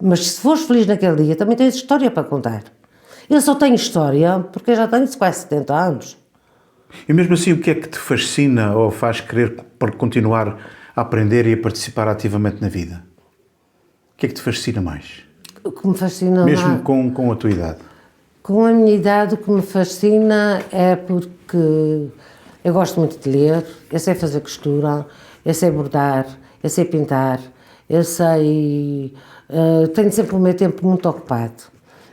mas se fores feliz naquele dia, também tens história para contar. Eu só tenho história porque eu já tenho quase 70 anos. E mesmo assim, o que é que te fascina ou faz querer para continuar a aprender e a participar ativamente na vida? O que é que te fascina mais? O que me fascina Mesmo com a tua idade? Com a minha idade, o que me fascina é porque eu gosto muito de ler, eu sei fazer costura, eu sei bordar, eu sei pintar, eu sei... tenho sempre o meu tempo muito ocupado.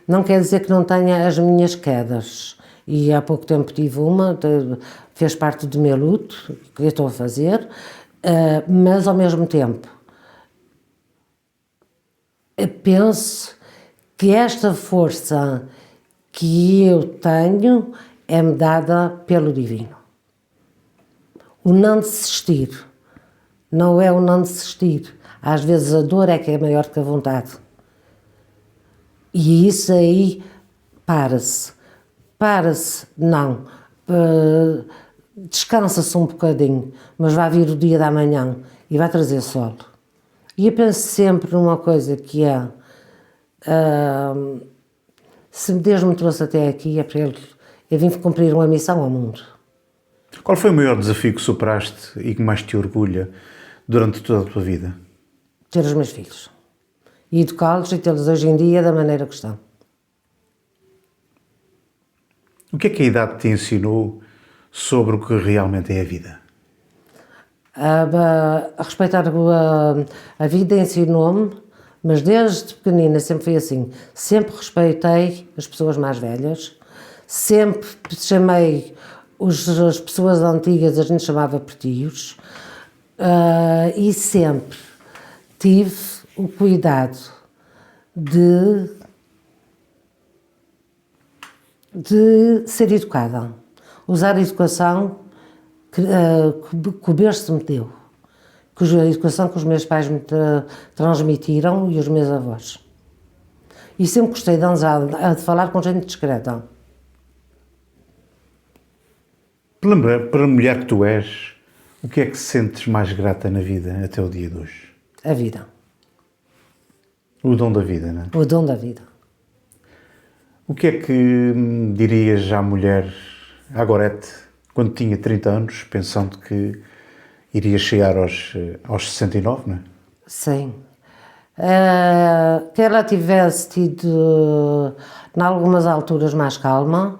Não quer dizer que não tenha as minhas quedas. E há pouco tempo tive uma, fez parte do meu luto, que eu estou a fazer, mas ao mesmo tempo eu penso que esta força que eu tenho é-me dada pelo divino. O não desistir, não é o não desistir. Às vezes a dor é que é maior que a vontade. E isso aí, para-se, não, descansa-se um bocadinho, mas vai vir o dia da manhã e vai trazer sol. E eu penso sempre numa coisa que é, se Deus me trouxe até aqui é para eu vim cumprir uma missão ao mundo. Qual foi o maior desafio que superaste e que mais te orgulha durante toda a tua vida? Ter os meus filhos. E educá-los e tê-los hoje em dia da maneira que estão. O que é que a idade te ensinou sobre o que realmente é a vida? A respeitar a vida ensinou-me, mas desde pequenina sempre foi assim. Sempre respeitei as pessoas mais velhas, sempre chamei as pessoas antigas, a gente chamava por tios, e sempre tive o cuidado de ser educada, usar a educação que o berço me deu, a educação que os meus pais me transmitiram e os meus avós. E sempre gostei de falar com gente discreta. Para a mulher que tu és, o que é que sentes mais grata na vida até o dia de hoje? A vida. O dom da vida, não é? O dom da vida. O que é que dirias à mulher, à Gorete, quando tinha 30 anos, pensando que iria chegar aos 69, não é? Sim. Que ela tivesse tido, em algumas alturas, mais calma,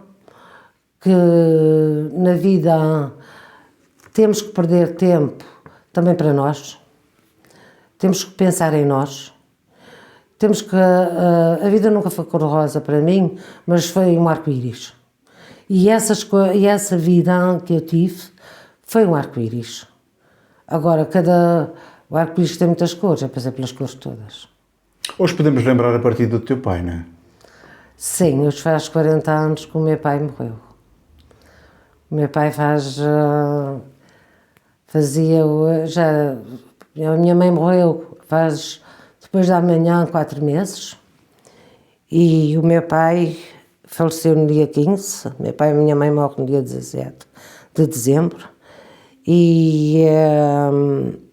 que na vida temos que perder tempo também para nós, temos que pensar em nós. Temos que... a vida nunca foi cor-de-rosa para mim, mas foi um arco-íris. E essa vida que eu tive foi um arco-íris. Agora, o arco-íris tem muitas cores, eu passei pelas cores todas. Hoje podemos lembrar a partir do teu pai, não é? Sim, hoje faz 40 anos que o meu pai morreu. O meu pai fazia... a minha mãe morreu depois da manhã, 4 meses, e o meu pai faleceu no dia 15, meu pai e a minha mãe morrem no dia 17 de dezembro, e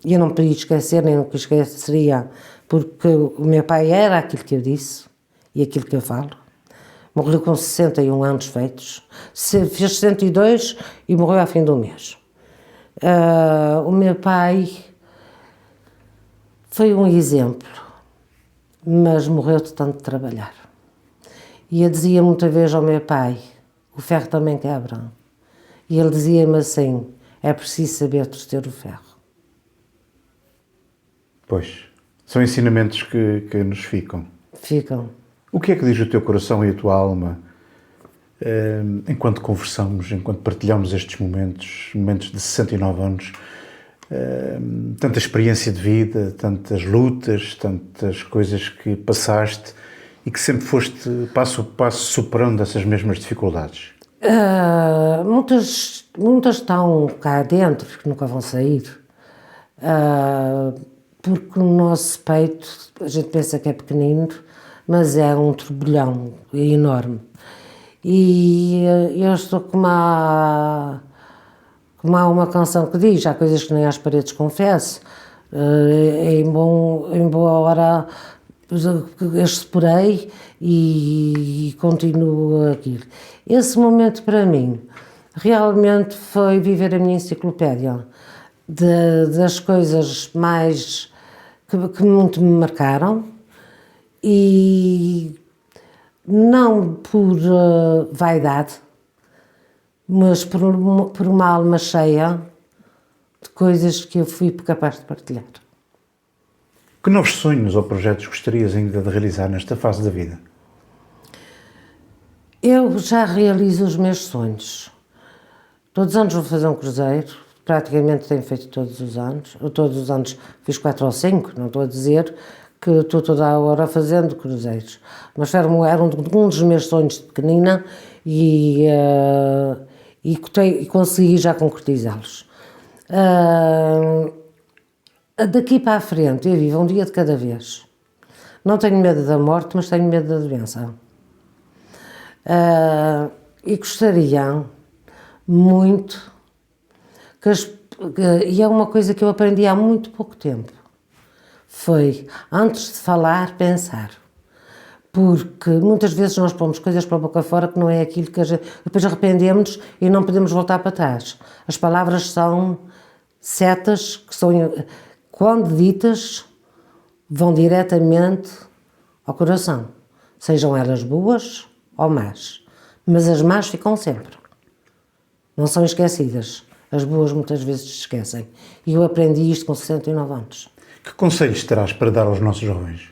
eu não podia esquecer, nem nunca esqueceria, porque o meu pai era aquilo que eu disse, e aquilo que eu falo. Morreu com 61 anos feitos, fez 62 e morreu ao fim do mês. O meu pai foi um exemplo, mas morreu de tanto trabalhar. E eu dizia muitas vezes ao meu pai, o ferro também quebra. E ele dizia-me assim, é preciso saber torcer o ferro. Pois, são ensinamentos que nos ficam. Ficam. O que é que diz o teu coração e a tua alma enquanto conversamos, enquanto partilhamos estes momentos de 69 anos, tanta experiência de vida, tantas lutas, tantas coisas que passaste e que sempre foste passo a passo superando essas mesmas dificuldades? Muitas estão cá dentro, que nunca vão sair, porque o nosso peito, a gente pensa que é pequenino, mas é um turbilhão enorme. E eu estou como há uma canção que diz, há coisas que nem às paredes confesso, em boa hora explorei e continuo aquilo. Esse momento para mim realmente foi viver a minha enciclopédia das coisas mais que muito me marcaram, e não por vaidade, mas por uma alma cheia de coisas que eu fui capaz de partilhar. Que novos sonhos ou projetos gostarias ainda de realizar nesta fase da vida? Eu já realizo os meus sonhos. Todos os anos vou fazer um cruzeiro, praticamente tenho feito todos os anos. Eu todos os anos fiz 4 ou 5, não estou a dizer que estou toda a hora fazendo cruzeiros. Mas era um dos meus sonhos de pequenina e consegui já concretizá-los. Daqui para a frente eu vivo um dia de cada vez. Não tenho medo da morte, mas tenho medo da doença. E gostaria muito e é uma coisa que eu aprendi há muito pouco tempo, foi antes de falar, pensar. Porque muitas vezes nós pomos coisas para a boca fora que não é aquilo que a gente... Depois arrependemos e não podemos voltar para trás. As palavras são setas que são, quando ditas, vão diretamente ao coração. Sejam elas boas ou más. Mas as más ficam sempre. Não são esquecidas. As boas muitas vezes se esquecem. E eu aprendi isto com 69 anos. Que conselhos terás para dar aos nossos jovens?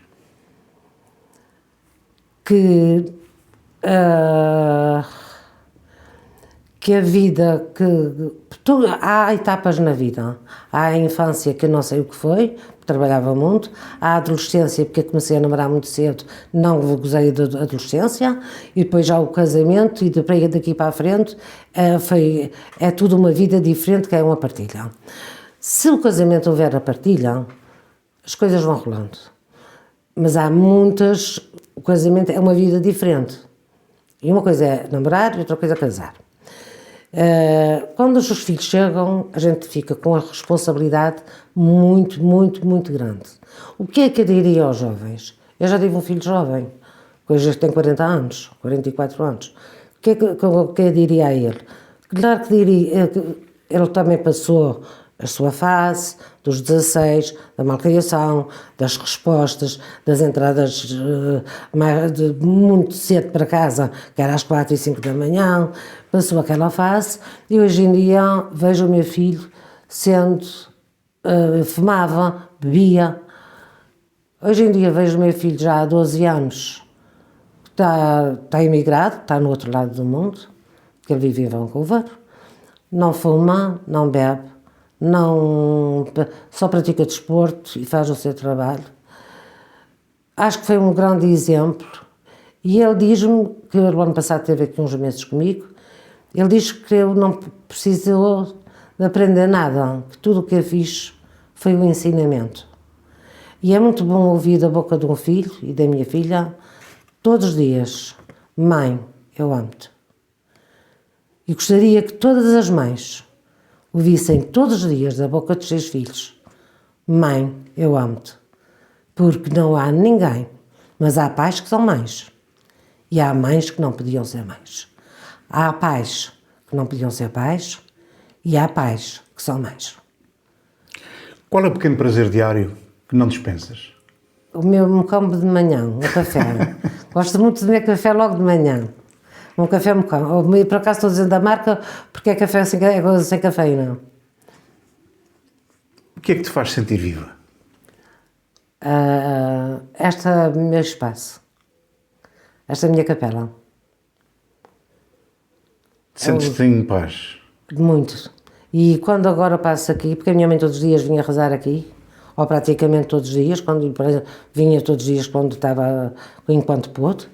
Que a vida, há etapas na vida. Há a infância, que eu não sei o que foi, trabalhava muito. Há a adolescência, porque eu comecei a namorar muito cedo, não gozei da adolescência. E depois já o casamento, e daqui para a frente é tudo uma vida diferente, que é uma partilha. Se o casamento houver a partilha, as coisas vão rolando. Mas há muitas... O casamento é uma vida diferente. E uma coisa é namorar e outra coisa é casar. Quando os filhos chegam, a gente fica com a responsabilidade muito, muito, muito grande. O que é que eu diria aos jovens? Eu já tive um filho jovem, hoje tem 40 anos, 44 anos. O que é que eu diria a ele? Claro que diria, ele também passou a sua fase, dos 16, da malcriação, das respostas, das entradas muito cedo para casa, que era às 4 e 5 da manhã, passou aquela fase, e hoje em dia vejo o meu filho fumava, bebia. Hoje em dia vejo o meu filho já há 12 anos, está imigrado, está no outro lado do mundo, porque ele vive em Vancouver, não fuma, não bebe, só pratica desporto e faz o seu trabalho. Acho que foi um grande exemplo. E ele diz-me, que o ano passado teve aqui uns meses comigo, ele diz que eu não precisou de aprender nada, que tudo o que eu fiz foi um ensinamento. E é muito bom ouvir da boca de um filho e da minha filha, todos os dias: mãe, eu amo-te. E gostaria que todas as mães ouvissem todos os dias da boca dos seus filhos: mãe, eu amo-te. Porque não há ninguém, mas há pais que são mães. E há mães que não podiam ser mães. Há pais que não podiam ser pais e há pais que são mães. Qual é o pequeno prazer diário que não dispensas? O meu mocambo de manhã, o café. Gosto muito de beber café logo de manhã. Um café mocambo. Por acaso estou dizendo da marca, porque é café sem cafeína. que é que te faz sentir viva? Este é o meu espaço. Esta é a minha capela. Sentes-te em paz? Muito. E quando agora passo aqui, porque a minha mãe todos os dias vinha rezar aqui, ou praticamente todos os dias, quando, por exemplo, vinha todos os dias quando estava enquanto pôde,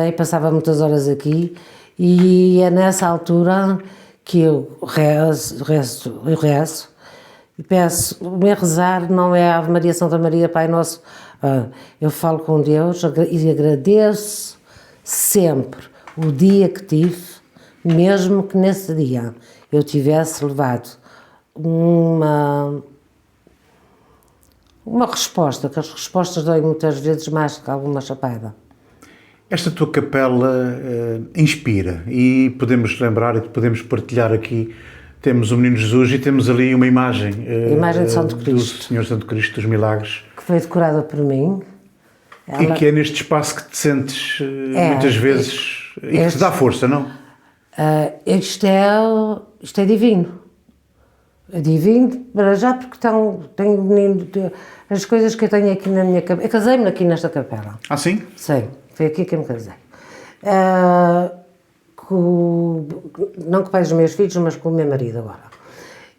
e passava muitas horas aqui, e é nessa altura que eu rezo, e peço, o meu rezar não é Ave Maria, Santa Maria, Pai Nosso, eu falo com Deus e agradeço sempre o dia que tive, mesmo que nesse dia eu tivesse levado uma resposta, que as respostas doem muitas vezes mais que alguma chapada. Esta tua capela inspira e podemos lembrar e podemos partilhar aqui, temos o Menino Jesus e temos ali uma imagem, A imagem de Santo Cristo, do Senhor Santo Cristo dos Milagres. Que foi decorada por mim. E que é neste espaço que te sentes muitas vezes e que te dá força, não? Isto é divino. É divino, para já, porque tenho menino, as coisas que eu tenho aqui na minha capela. Eu casei-me aqui nesta capela. Ah, sim? Sim, foi aqui que eu me casei. Não com o pai dos meus filhos, mas com o meu marido agora.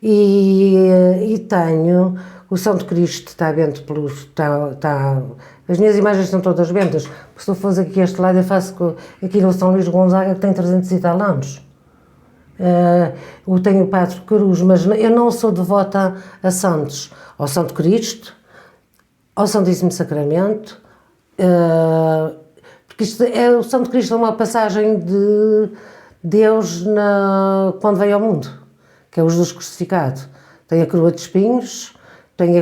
E tenho o Santo Cristo, está bento pelos. As minhas imagens estão todas bentas. Se tu fores aqui a este lado, eu faço aqui no São Luís de Gonzaga, que tem 300 e tal anos. Eu tenho o Padre Cruz, mas eu não sou devota a santos. Ao Santo Cristo, ao Santíssimo Sacramento, porque o Santo Cristo é uma passagem de Deus quando veio ao mundo, que é o Jesus crucificado. Tem a coroa de espinhos, tem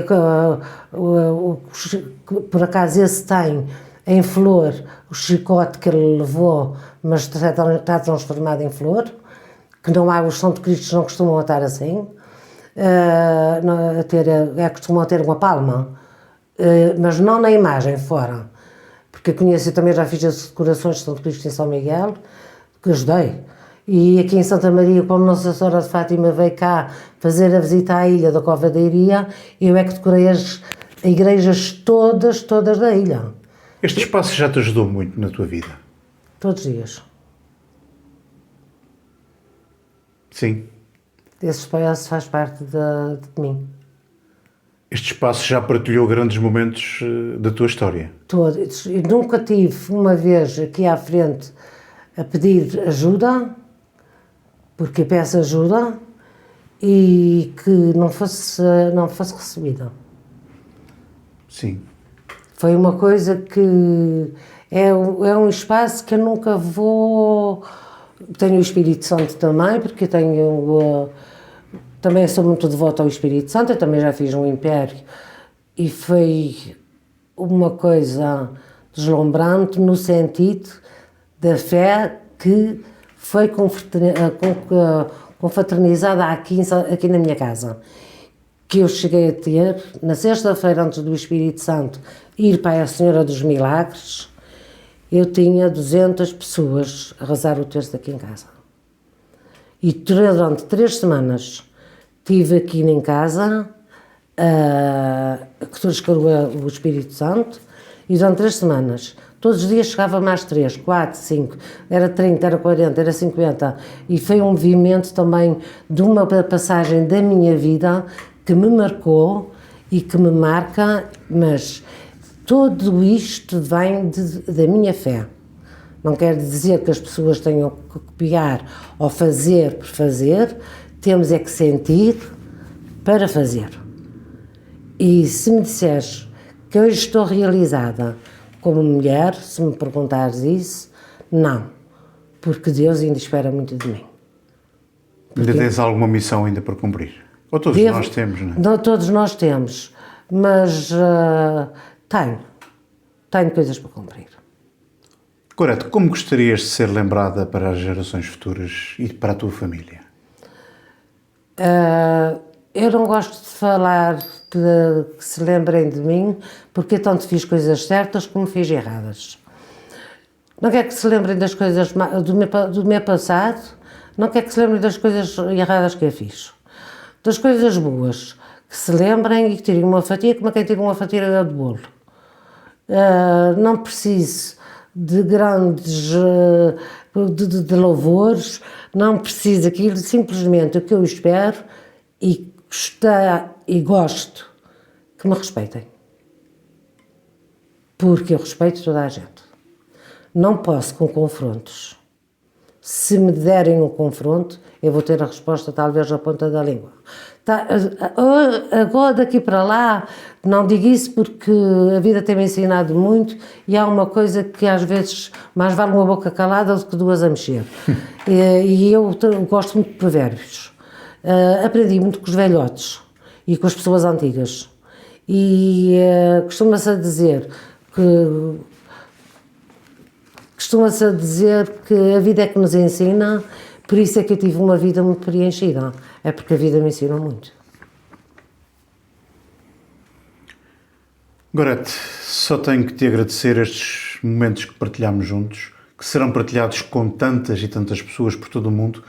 por acaso esse tem em flor o chicote que ele levou, mas está transformado em flor, que não há, os Santo Cristos não costumam estar assim, costumam ter uma palma, mas não na imagem, fora. Porque eu conheço, eu também já fiz as decorações de Santo Cristo em São Miguel, que ajudei. E aqui em Santa Maria, como Nossa Senhora de Fátima veio cá fazer a visita à ilha da Cova da Iria, eu é que decorei as igrejas todas da ilha. Este espaço já te ajudou muito na tua vida? Todos os dias. Sim. Esse espaço faz parte de mim. Este espaço já partilhou grandes momentos da tua história? Todos. Eu nunca tive uma vez aqui à frente a pedir ajuda, porque eu peço ajuda, e que não fosse recebida. Sim. Foi uma coisa que é um espaço que eu nunca vou... Tenho o Espírito Santo também, porque também sou muito devota ao Espírito Santo, eu também já fiz um império, e foi uma coisa deslumbrante no sentido da fé que foi confraternizada aqui na minha casa, que eu cheguei a ter, na sexta-feira antes do Espírito Santo ir para a Senhora dos Milagres, eu tinha 200 pessoas a rezar o terço aqui em casa. E durante 3 semanas estive aqui em casa, que descarregou o Espírito Santo, e durante 3 semanas, todos os dias chegava mais 3, 4, 5, era 30, era 40, era 50, e foi um movimento também de uma passagem da minha vida que me marcou e que me marca, mas tudo isto vem da minha fé. Não quer dizer que as pessoas tenham que copiar ou fazer por fazer, temos é que sentir para fazer. E se me disseres que hoje estou realizada como mulher, se me perguntares isso, não, porque Deus ainda espera muito de mim. Ainda tens alguma missão ainda para cumprir? Ou todos nós temos, não é? Não, todos nós temos, mas tenho coisas para cumprir. Correto. Como gostarias de ser lembrada para as gerações futuras e para a tua família? Eu não gosto de falar que se lembrem de mim, porque eu tanto fiz coisas certas como fiz erradas. Não quero que se lembrem das coisas do meu passado, não quero que se lembrem das coisas erradas que eu fiz. Das coisas boas, que se lembrem e que tirem uma fatia, como quem tira uma fatia de bolo. Não preciso de grandes de louvores, não preciso aquilo, simplesmente o que eu espero e gosto que me respeitem. Porque eu respeito toda a gente. Não posso com confrontos. Se me derem um confronto, eu vou ter a resposta talvez na ponta da língua. Agora daqui para lá, não digo isso porque a vida tem-me ensinado muito e há uma coisa que às vezes mais vale uma boca calada do que duas a mexer. E eu gosto muito de provérbios. Aprendi muito com os velhotes e com as pessoas antigas. E costuma-se a dizer que a vida é que nos ensina, por isso é que eu tive uma vida muito preenchida. É porque a vida me ensinou muito. Gorete, só tenho que te agradecer estes momentos que partilhamos juntos, que serão partilhados com tantas e tantas pessoas por todo o mundo.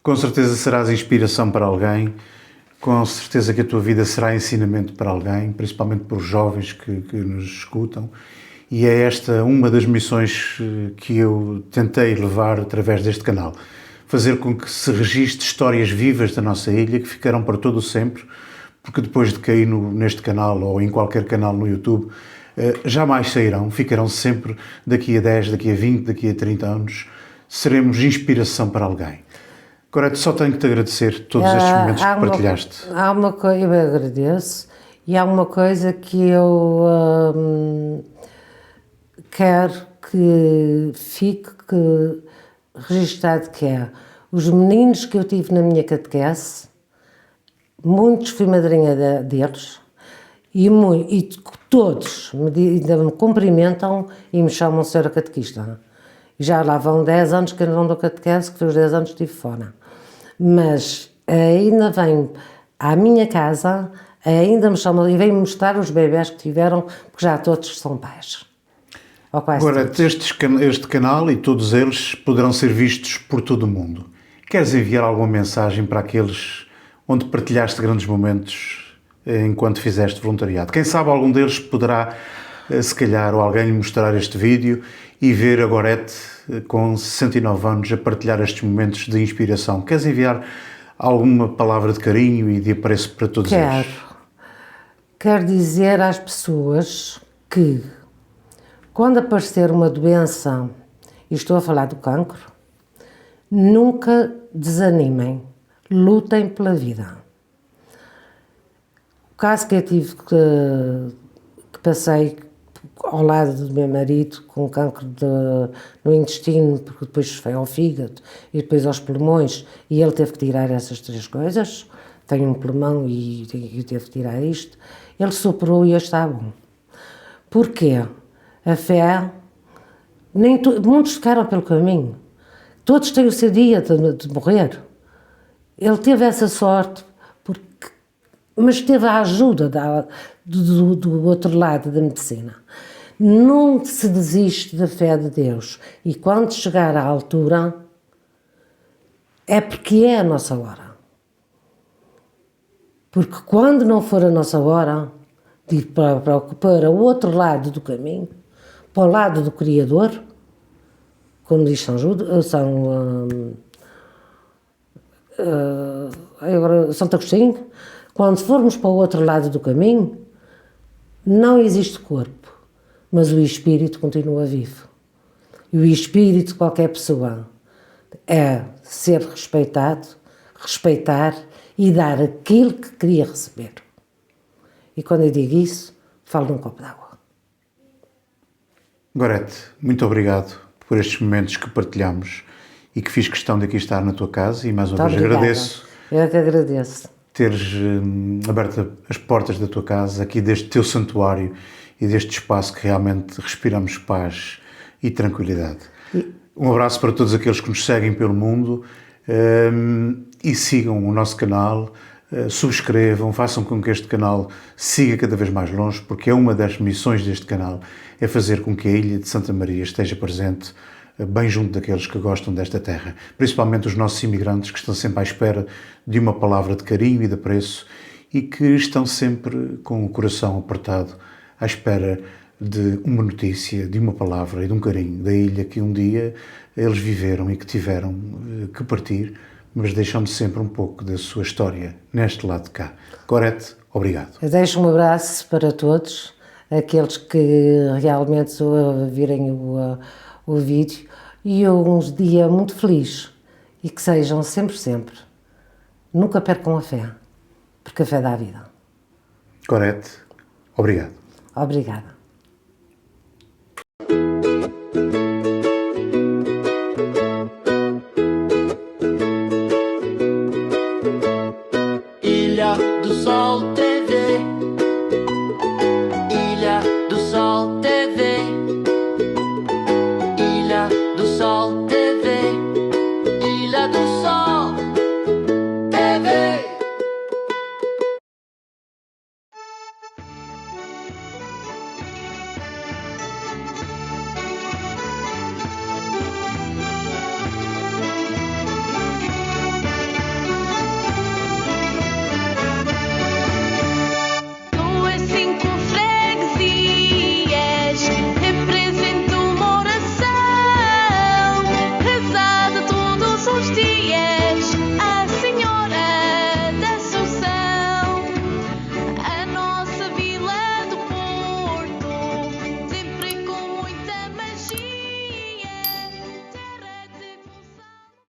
Com certeza serás inspiração para alguém, com certeza que a tua vida será ensinamento para alguém, principalmente para os jovens que nos escutam. E é esta uma das missões que eu tentei levar através deste canal. Fazer com que se registre histórias vivas da nossa ilha, que ficarão para todo o sempre, porque depois de cair neste canal ou em qualquer canal no YouTube, jamais sairão, ficarão sempre daqui a 10, daqui a 20, daqui a 30 anos, seremos inspiração para alguém. Agora, só tenho que te agradecer todos estes momentos que partilhaste. Há uma coisa, eu agradeço, e há uma coisa que eu quero que fique registado, que é os meninos que eu tive na minha catequese, muitos fui madrinha deles, e todos ainda me cumprimentam e me chamam senhora catequista. Já lá vão 10 anos que eu não dou catequese, que foi os 10 anos que estive fora. Mas ainda vêm à minha casa, ainda me chamam e vêm mostrar os bebés que tiveram, porque já todos são pais. Agora, este canal e todos eles poderão ser vistos por todo o mundo. Queres enviar alguma mensagem para aqueles onde partilhaste grandes momentos enquanto fizeste voluntariado? Quem sabe algum deles poderá, se calhar, ou alguém lhe mostrar este vídeo e ver a Gorete com 69 anos a partilhar estes momentos de inspiração. Queres enviar alguma palavra de carinho e de apreço para todos eles? Quero dizer às pessoas que quando aparecer uma doença, e estou a falar do cancro, nunca desanimem, lutem pela vida. O caso que eu tive que passei ao lado do meu marido com cancro no intestino, porque depois foi ao fígado e depois aos pulmões, e ele teve que tirar essas 3 coisas, tem um pulmão e teve que tirar isto, ele superou e está bom. Porquê? A fé, muitos ficaram pelo caminho, todos têm o seu dia de morrer. Ele teve essa sorte, mas teve a ajuda do outro lado da medicina. Não se desiste da fé de Deus, e quando chegar à altura, é porque é a nossa hora. Porque quando não for a nossa hora, de ir para o outro lado do caminho, para o lado do Criador, como diz Santo Agostinho, quando formos para o outro lado do caminho, não existe corpo, mas o espírito continua vivo. E o espírito de qualquer pessoa é ser respeitado, respeitar e dar aquilo que queria receber. E quando eu digo isso, falo num copo de água. Gorete, muito obrigado por estes momentos que partilhamos e que fiz questão de aqui estar na tua casa, e mais uma vez agradeço. Eu é que agradeço. Teres aberto as portas da tua casa, aqui deste teu santuário e deste espaço que realmente respiramos paz e tranquilidade. Um abraço para todos aqueles que nos seguem pelo mundo e sigam o nosso canal, subscrevam, façam com que este canal siga cada vez mais longe, porque é uma das missões deste canal, é fazer com que a Ilha de Santa Maria esteja presente bem junto daqueles que gostam desta terra, principalmente os nossos imigrantes que estão sempre à espera de uma palavra de carinho e de apreço e que estão sempre com o coração apertado à espera de uma notícia, de uma palavra e de um carinho da ilha que um dia eles viveram e que tiveram que partir, mas deixando sempre um pouco da sua história neste lado de cá. Gorete, obrigado. Eu deixo um abraço para todos, aqueles que realmente virem o vídeo, e um dia muito feliz, e que sejam sempre, nunca percam a fé, porque a fé dá a vida. Gorete, obrigado. Obrigada. Ilha do Sol.